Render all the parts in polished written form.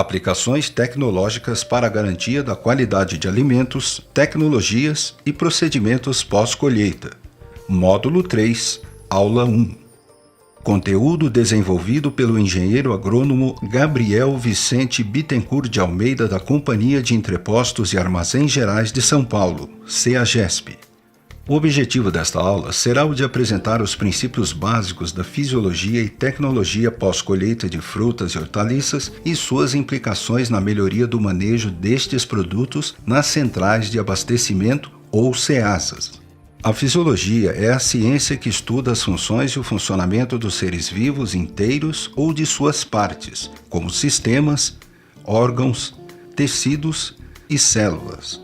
Aplicações tecnológicas para a garantia da qualidade de alimentos, tecnologias e procedimentos pós-colheita. Módulo 3, Aula 1. Conteúdo desenvolvido pelo engenheiro agrônomo Gabriel Vicente Bittencourt de Almeida da Companhia de Entrepostos e Armazéns Gerais de São Paulo, CEAGESP. O objetivo desta aula será o de apresentar os princípios básicos da fisiologia e tecnologia pós-colheita de frutas e hortaliças e suas implicações na melhoria do manejo destes produtos nas centrais de abastecimento ou CEASAs. A fisiologia é a ciência que estuda as funções e o funcionamento dos seres vivos inteiros ou de suas partes, como sistemas, órgãos, tecidos e células.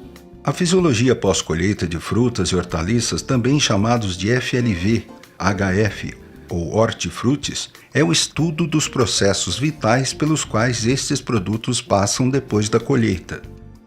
A fisiologia pós-colheita de frutas e hortaliças, também chamados de FLV, HF ou hortifrutis, é o estudo dos processos vitais pelos quais estes produtos passam depois da colheita.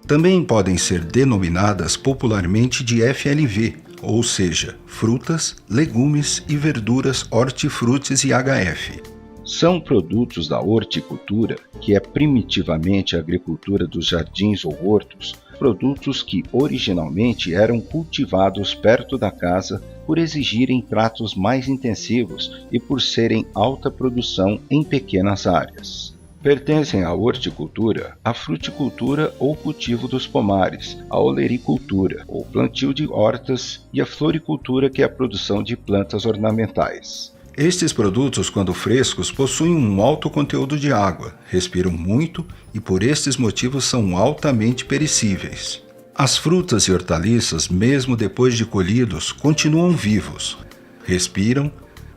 Também podem ser denominadas popularmente de FLV, ou seja, frutas, legumes e verduras hortifrutis e HF. São produtos da horticultura, que é primitivamente a agricultura dos jardins ou hortos, produtos que originalmente eram cultivados perto da casa por exigirem tratos mais intensivos e por serem alta produção em pequenas áreas. Pertencem à horticultura, à fruticultura ou cultivo dos pomares, à olericultura ou plantio de hortas e à floricultura, que é a produção de plantas ornamentais. Estes produtos, quando frescos, possuem um alto conteúdo de água, respiram muito e por estes motivos são altamente perecíveis. As frutas e hortaliças, mesmo depois de colhidos, continuam vivos. Respiram,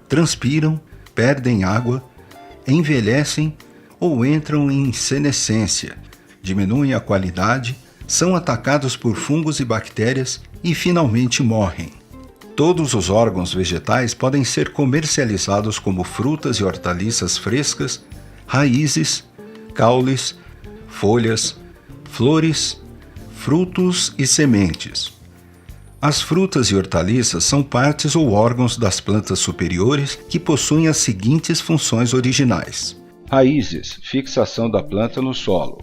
transpiram, perdem água, envelhecem ou entram em senescência, diminuem a qualidade, são atacados por fungos e bactérias e finalmente morrem. Todos os órgãos vegetais podem ser comercializados como frutas e hortaliças frescas, raízes, caules, folhas, flores, frutos e sementes. As frutas e hortaliças são partes ou órgãos das plantas superiores que possuem as seguintes funções originais: raízes, fixação da planta no solo,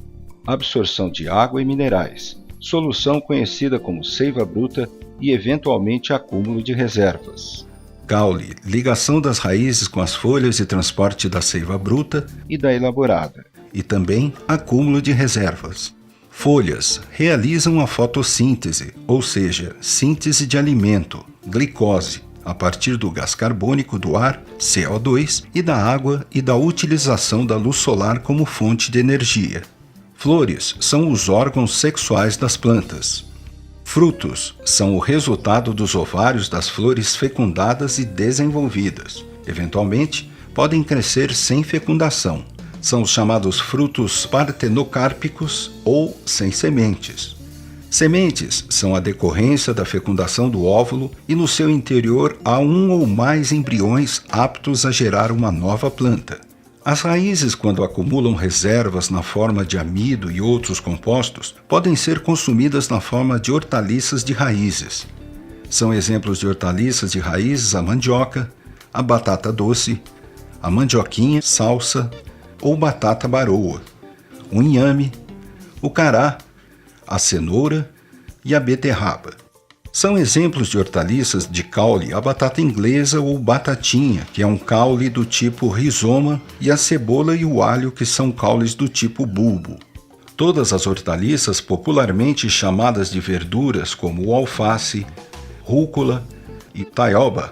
absorção de água e minerais, solução conhecida como seiva bruta e eventualmente acúmulo de reservas. Caule, ligação das raízes com as folhas e transporte da seiva bruta e da elaborada. E também acúmulo de reservas. Folhas realizam a fotossíntese, ou seja, síntese de alimento, glicose, a partir do gás carbônico do ar, CO2, e da água e da utilização da luz solar como fonte de energia. Flores são os órgãos sexuais das plantas. Frutos são o resultado dos ovários das flores fecundadas e desenvolvidas. Eventualmente, podem crescer sem fecundação. São os chamados frutos partenocárpicos ou sem sementes. Sementes são a decorrência da fecundação do óvulo e no seu interior há um ou mais embriões aptos a gerar uma nova planta. As raízes, quando acumulam reservas na forma de amido e outros compostos, podem ser consumidas na forma de hortaliças de raízes. São exemplos de hortaliças de raízes a mandioca, a batata doce, a mandioquinha, salsa ou batata baroa, o inhame, o cará, a cenoura e a beterraba. São exemplos de hortaliças de caule a batata inglesa ou batatinha, que é um caule do tipo rizoma, e a cebola e o alho, que são caules do tipo bulbo. Todas as hortaliças popularmente chamadas de verduras, como o alface, rúcula e taioba,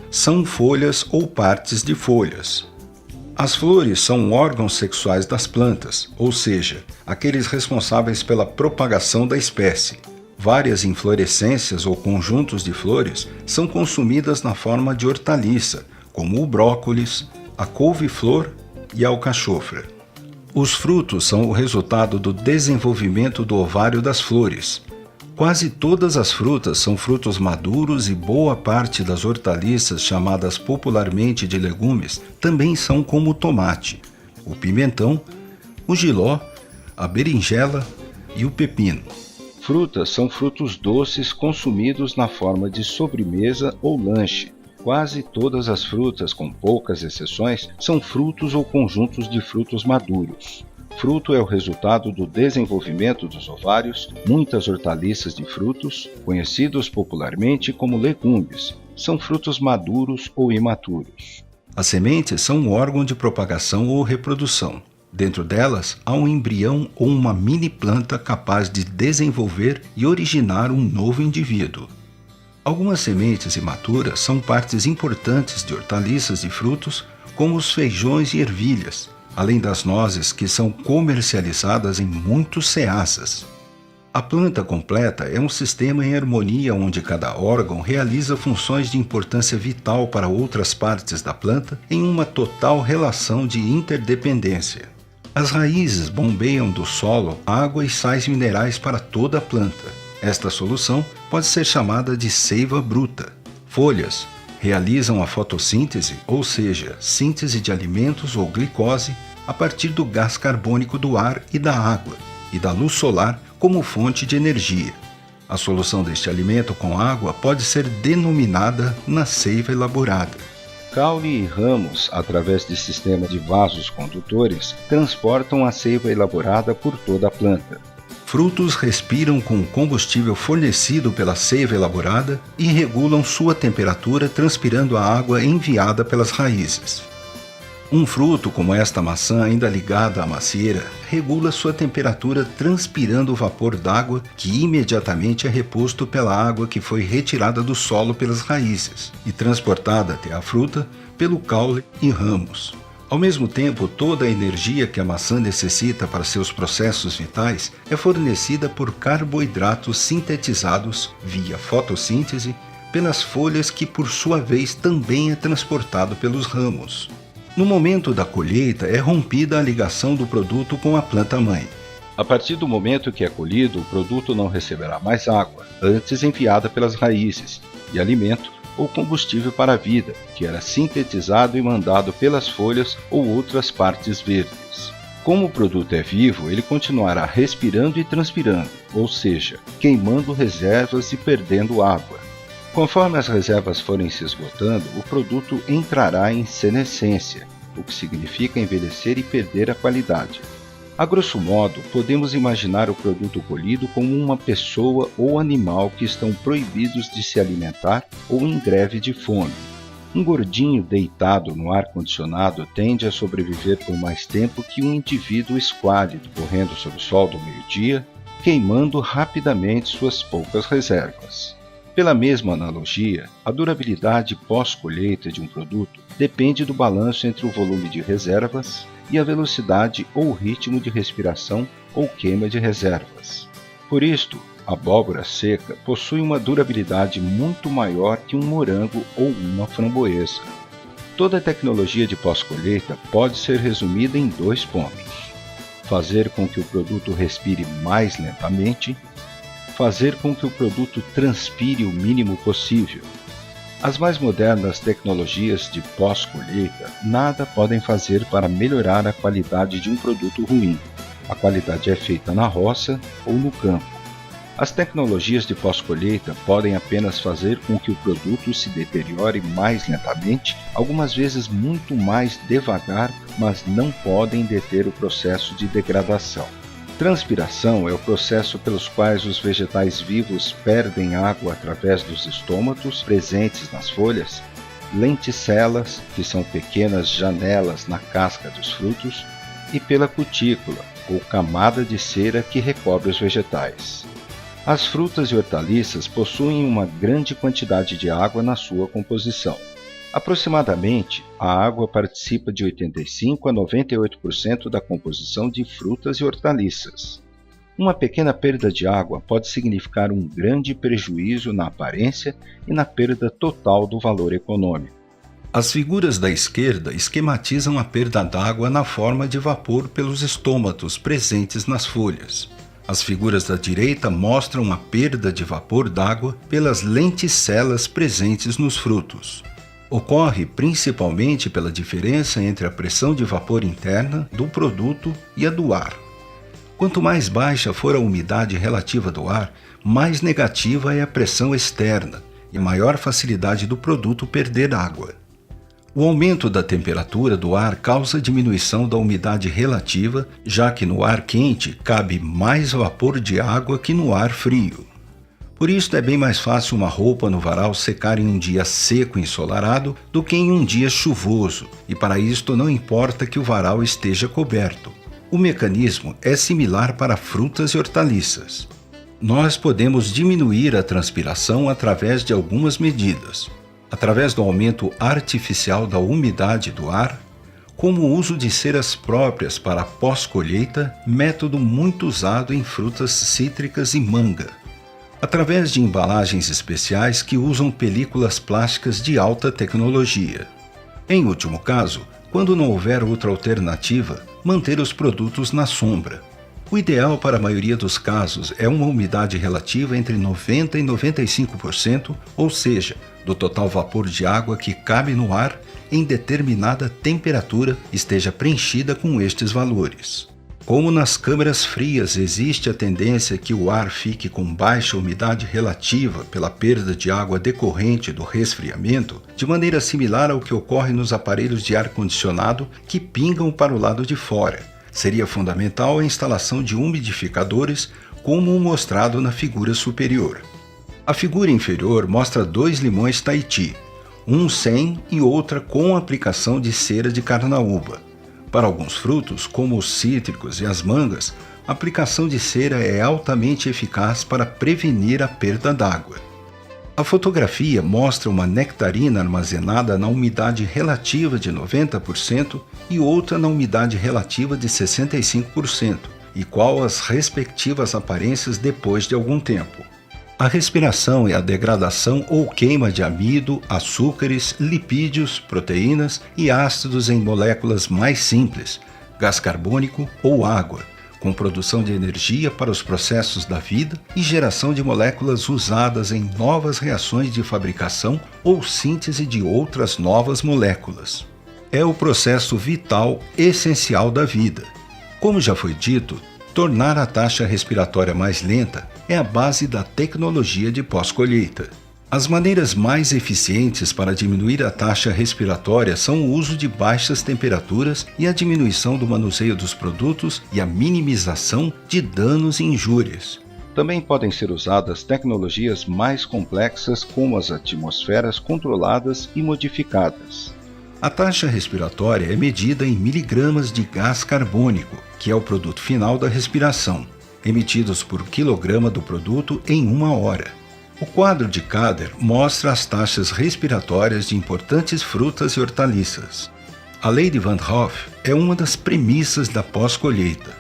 são folhas ou partes de folhas. As flores são órgãos sexuais das plantas, ou seja, aqueles responsáveis pela propagação da espécie. Várias inflorescências ou conjuntos de flores são consumidas na forma de hortaliça, como o brócolis, a couve-flor e a alcachofra. Os frutos são o resultado do desenvolvimento do ovário das flores. Quase todas as frutas são frutos maduros e boa parte das hortaliças, chamadas popularmente de legumes, também são como o tomate, o pimentão, o jiló, a berinjela e o pepino. Frutas são frutos doces consumidos na forma de sobremesa ou lanche. Quase todas as frutas, com poucas exceções, são frutos ou conjuntos de frutos maduros. Fruto é o resultado do desenvolvimento dos ovários. Muitas hortaliças de frutos, conhecidos popularmente como legumes, são frutos maduros ou imaturos. As sementes são um órgão de propagação ou reprodução. Dentro delas, há um embrião ou uma mini planta capaz de desenvolver e originar um novo indivíduo. Algumas sementes imaturas são partes importantes de hortaliças e frutos, como os feijões e ervilhas, além das nozes que são comercializadas em muitos ceaças. A planta completa é um sistema em harmonia onde cada órgão realiza funções de importância vital para outras partes da planta em uma total relação de interdependência. As raízes bombeiam do solo água e sais minerais para toda a planta. Esta solução pode ser chamada de seiva bruta. Folhas realizam a fotossíntese, ou seja, síntese de alimentos ou glicose, a partir do gás carbônico do ar e da água, e da luz solar como fonte de energia. A solução deste alimento com água pode ser denominada na seiva elaborada. Caule e ramos, através de sistema de vasos condutores, transportam a seiva elaborada por toda a planta. Frutos respiram com o combustível fornecido pela seiva elaborada e regulam sua temperatura transpirando a água enviada pelas raízes. Um fruto como esta maçã ainda ligada à macieira regula sua temperatura transpirando o vapor d'água que imediatamente é reposto pela água que foi retirada do solo pelas raízes e transportada até a fruta pelo caule e ramos. Ao mesmo tempo, toda a energia que a maçã necessita para seus processos vitais é fornecida por carboidratos sintetizados via fotossíntese pelas folhas que por sua vez também é transportado pelos ramos. No momento da colheita é rompida a ligação do produto com a planta-mãe. A partir do momento que é colhido, o produto não receberá mais água, antes enviada pelas raízes, e alimento ou combustível para a vida, que era sintetizado e mandado pelas folhas ou outras partes verdes. Como o produto é vivo, ele continuará respirando e transpirando, ou seja, queimando reservas e perdendo água. Conforme as reservas forem se esgotando, o produto entrará em senescência, o que significa envelhecer e perder a qualidade. A grosso modo, podemos imaginar o produto colhido como uma pessoa ou animal que estão proibidos de se alimentar ou em greve de fome. Um gordinho deitado no ar-condicionado tende a sobreviver por mais tempo que um indivíduo esquálido, correndo sob o sol do meio-dia, queimando rapidamente suas poucas reservas. Pela mesma analogia, a durabilidade pós-colheita de um produto depende do balanço entre o volume de reservas e a velocidade ou ritmo de respiração ou queima de reservas. Por isto, a abóbora seca possui uma durabilidade muito maior que um morango ou uma framboesa. Toda a tecnologia de pós-colheita pode ser resumida em 2 pontos: fazer com que o produto respire mais lentamente, fazer com que o produto transpire o mínimo possível. As mais modernas tecnologias de pós-colheita nada podem fazer para melhorar a qualidade de um produto ruim. A qualidade é feita na roça ou no campo. As tecnologias de pós-colheita podem apenas fazer com que o produto se deteriore mais lentamente, algumas vezes muito mais devagar, mas não podem deter o processo de degradação. Transpiração é o processo pelos quais os vegetais vivos perdem água através dos estômatos presentes nas folhas, lenticelas, que são pequenas janelas na casca dos frutos, e pela cutícula, ou camada de cera que recobre os vegetais. As frutas e hortaliças possuem uma grande quantidade de água na sua composição. Aproximadamente, a água participa de 85 a 98% da composição de frutas e hortaliças. Uma pequena perda de água pode significar um grande prejuízo na aparência e na perda total do valor econômico. As figuras da esquerda esquematizam a perda d'água na forma de vapor pelos estômatos presentes nas folhas. As figuras da direita mostram a perda de vapor d'água pelas lenticelas presentes nos frutos. Ocorre principalmente pela diferença entre a pressão de vapor interna do produto e a do ar. Quanto mais baixa for a umidade relativa do ar, mais negativa é a pressão externa e maior facilidade do produto perder água. O aumento da temperatura do ar causa diminuição da umidade relativa, já que no ar quente cabe mais vapor de água que no ar frio. Por isso é bem mais fácil uma roupa no varal secar em um dia seco e ensolarado do que em um dia chuvoso, e para isto não importa que o varal esteja coberto. O mecanismo é similar para frutas e hortaliças. Nós podemos diminuir a transpiração através de algumas medidas. Através do aumento artificial da umidade do ar, como o uso de ceras próprias para pós-colheita, método muito usado em frutas cítricas e manga. Através de embalagens especiais que usam películas plásticas de alta tecnologia. Em último caso, quando não houver outra alternativa, manter os produtos na sombra. O ideal para a maioria dos casos é uma umidade relativa entre 90% e 95%, ou seja, do total vapor de água que cabe no ar em determinada temperatura esteja preenchida com estes valores. Como nas câmaras frias existe a tendência que o ar fique com baixa umidade relativa pela perda de água decorrente do resfriamento, de maneira similar ao que ocorre nos aparelhos de ar-condicionado que pingam para o lado de fora, seria fundamental a instalação de umidificadores, como o mostrado na figura superior. A figura inferior mostra 2 limões Tahiti, um sem e outra com aplicação de cera de carnaúba. Para alguns frutos, como os cítricos e as mangas, a aplicação de cera é altamente eficaz para prevenir a perda d'água. A fotografia mostra uma nectarina armazenada na umidade relativa de 90% e outra na umidade relativa de 65%, e qual as respectivas aparências depois de algum tempo. A respiração é a degradação ou queima de amido, açúcares, lipídios, proteínas e ácidos em moléculas mais simples, gás carbônico ou água, com produção de energia para os processos da vida e geração de moléculas usadas em novas reações de fabricação ou síntese de outras novas moléculas. É o processo vital essencial da vida. Como já foi dito, tornar a taxa respiratória mais lenta é a base da tecnologia de pós-colheita. As maneiras mais eficientes para diminuir a taxa respiratória são o uso de baixas temperaturas e a diminuição do manuseio dos produtos e a minimização de danos e injúrias. Também podem ser usadas tecnologias mais complexas como as atmosferas controladas e modificadas. A taxa respiratória é medida em miligramas de gás carbônico, que é o produto final da respiração, emitidos por quilograma do produto em 1 hora. O quadro de Kader mostra as taxas respiratórias de importantes frutas e hortaliças. A lei de Van Hoff é uma das premissas da pós-colheita.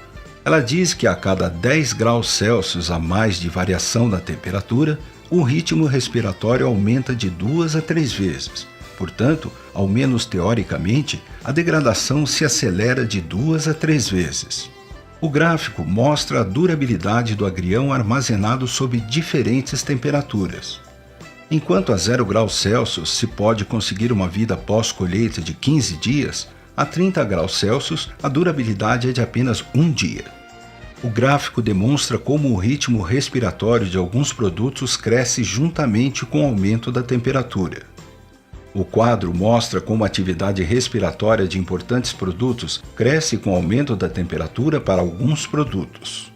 Ela diz que a cada 10 graus Celsius a mais de variação na temperatura, o ritmo respiratório aumenta de 2 a 3 vezes. Portanto, ao menos teoricamente, a degradação se acelera de 2 a 3 vezes. O gráfico mostra a durabilidade do agrião armazenado sob diferentes temperaturas. Enquanto a 0 graus Celsius se pode conseguir uma vida pós-colheita de 15 dias, a 30 graus Celsius a durabilidade é de apenas 1 dia. O gráfico demonstra como o ritmo respiratório de alguns produtos cresce juntamente com o aumento da temperatura. O quadro mostra como a atividade respiratória de importantes produtos cresce com o aumento da temperatura para alguns produtos.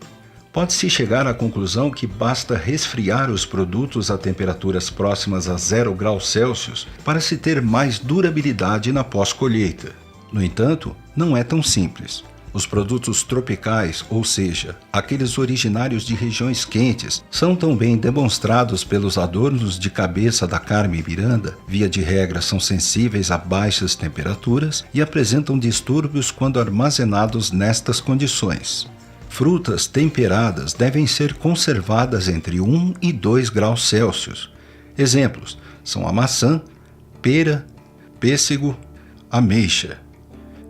Pode-se chegar à conclusão que basta resfriar os produtos a temperaturas próximas a 0 graus Celsius para se ter mais durabilidade na pós-colheita. No entanto, não é tão simples. Os produtos tropicais, ou seja, aqueles originários de regiões quentes, são tão bem demonstrados pelos adornos de cabeça da Carmen Miranda, via de regra são sensíveis a baixas temperaturas e apresentam distúrbios quando armazenados nestas condições. Frutas temperadas devem ser conservadas entre 1 e 2 graus Celsius. Exemplos são a maçã, pera, pêssego, ameixa.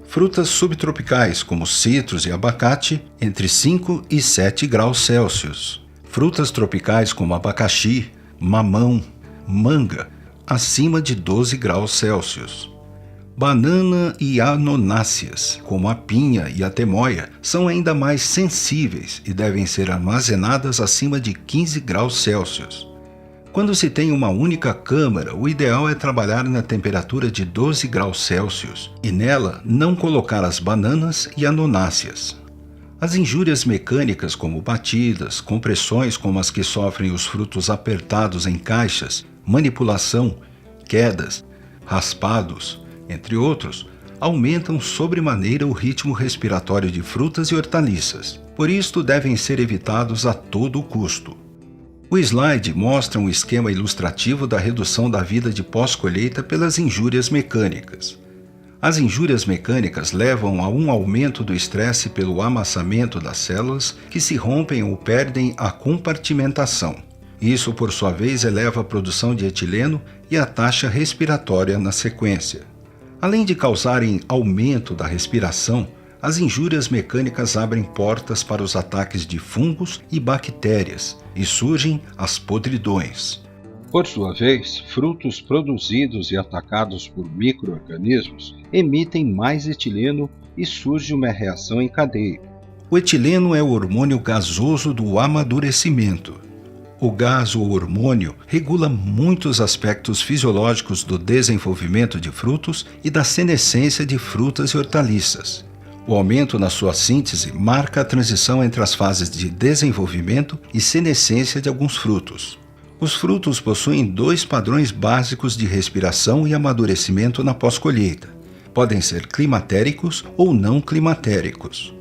Frutas subtropicais, como citros e abacate, entre 5 e 7 graus Celsius. Frutas tropicais, como abacaxi, mamão, manga, acima de 12 graus Celsius. Banana e anonáceas, como a pinha e a temoia, são ainda mais sensíveis e devem ser armazenadas acima de 15 graus Celsius. Quando se tem uma única câmara, o ideal é trabalhar na temperatura de 12 graus Celsius e nela não colocar as bananas e anonáceas. As injúrias mecânicas, como batidas, compressões como as que sofrem os frutos apertados em caixas, manipulação, quedas, raspados, entre outros, aumentam sobremaneira o ritmo respiratório de frutas e hortaliças. Por isto, devem ser evitados a todo custo. O slide mostra um esquema ilustrativo da redução da vida de pós-colheita pelas injúrias mecânicas. As injúrias mecânicas levam a um aumento do estresse pelo amassamento das células que se rompem ou perdem a compartimentação. Isso, por sua vez, eleva a produção de etileno e a taxa respiratória na sequência. Além de causarem aumento da respiração, as injúrias mecânicas abrem portas para os ataques de fungos e bactérias e surgem as podridões. Por sua vez, frutos produzidos e atacados por micro-organismos emitem mais etileno e surge uma reação em cadeia. O etileno é o hormônio gasoso do amadurecimento. O gás ou hormônio regula muitos aspectos fisiológicos do desenvolvimento de frutos e da senescência de frutas e hortaliças. O aumento na sua síntese marca a transição entre as fases de desenvolvimento e senescência de alguns frutos. Os frutos possuem 2 padrões básicos de respiração e amadurecimento na pós-colheita. Podem ser climatéricos ou não climatéricos.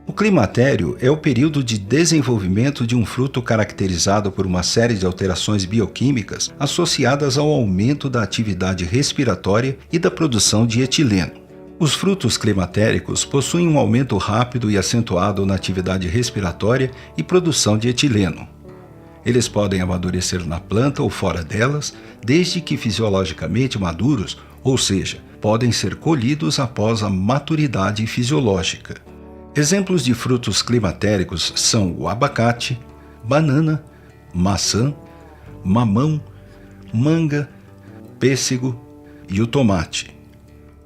O climatério é o período de desenvolvimento de um fruto caracterizado por uma série de alterações bioquímicas associadas ao aumento da atividade respiratória e da produção de etileno. Os frutos climatéricos possuem um aumento rápido e acentuado na atividade respiratória e produção de etileno. Eles podem amadurecer na planta ou fora delas, desde que fisiologicamente maduros, ou seja, podem ser colhidos após a maturidade fisiológica. Exemplos de frutos climatéricos são o abacate, banana, maçã, mamão, manga, pêssego e o tomate.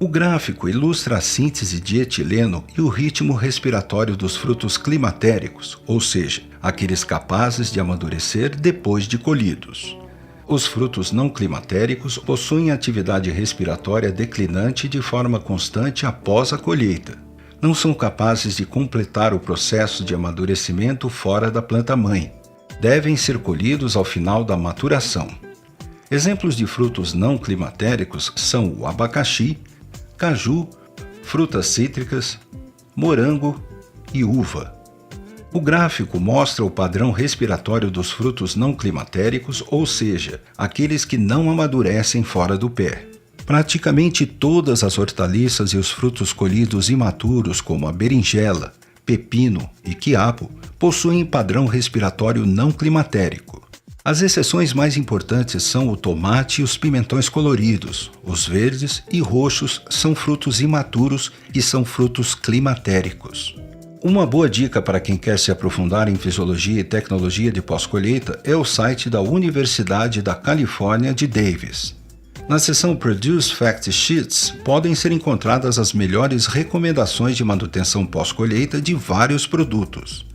O gráfico ilustra a síntese de etileno e o ritmo respiratório dos frutos climatéricos, ou seja, aqueles capazes de amadurecer depois de colhidos. Os frutos não climatéricos possuem atividade respiratória declinante de forma constante após a colheita. Não são capazes de completar o processo de amadurecimento fora da planta-mãe. Devem ser colhidos ao final da maturação. Exemplos de frutos não climatéricos são o abacaxi, caju, frutas cítricas, morango e uva. O gráfico mostra o padrão respiratório dos frutos não climatéricos, ou seja, aqueles que não amadurecem fora do pé. Praticamente todas as hortaliças e os frutos colhidos imaturos, como a berinjela, pepino e quiabo, possuem padrão respiratório não climatérico. As exceções mais importantes são o tomate e os pimentões coloridos. Os verdes e roxos são frutos imaturos e são frutos climatéricos. Uma boa dica para quem quer se aprofundar em fisiologia e tecnologia de pós-colheita é o site da Universidade da Califórnia de Davis. Na seção Produce Fact Sheets podem ser encontradas as melhores recomendações de manutenção pós-colheita de vários produtos.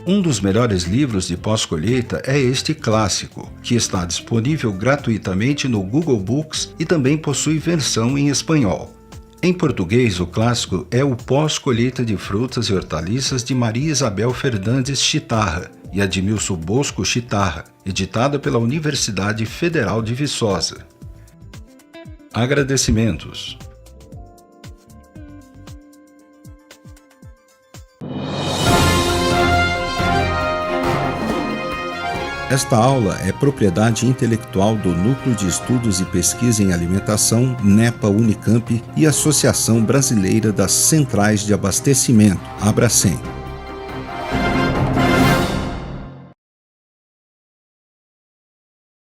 Um dos melhores livros de pós-colheita é este clássico, que está disponível gratuitamente no Google Books e também possui versão em espanhol. Em português, o clássico é o Pós-colheita de frutas e hortaliças de Maria Isabel Fernandes Chitarra e Admilson Bosco Chitarra, editada pela Universidade Federal de Viçosa. Agradecimentos. Esta aula é propriedade intelectual do Núcleo de Estudos e Pesquisa em Alimentação, NEPA Unicamp e Associação Brasileira das Centrais de Abastecimento, Abracem.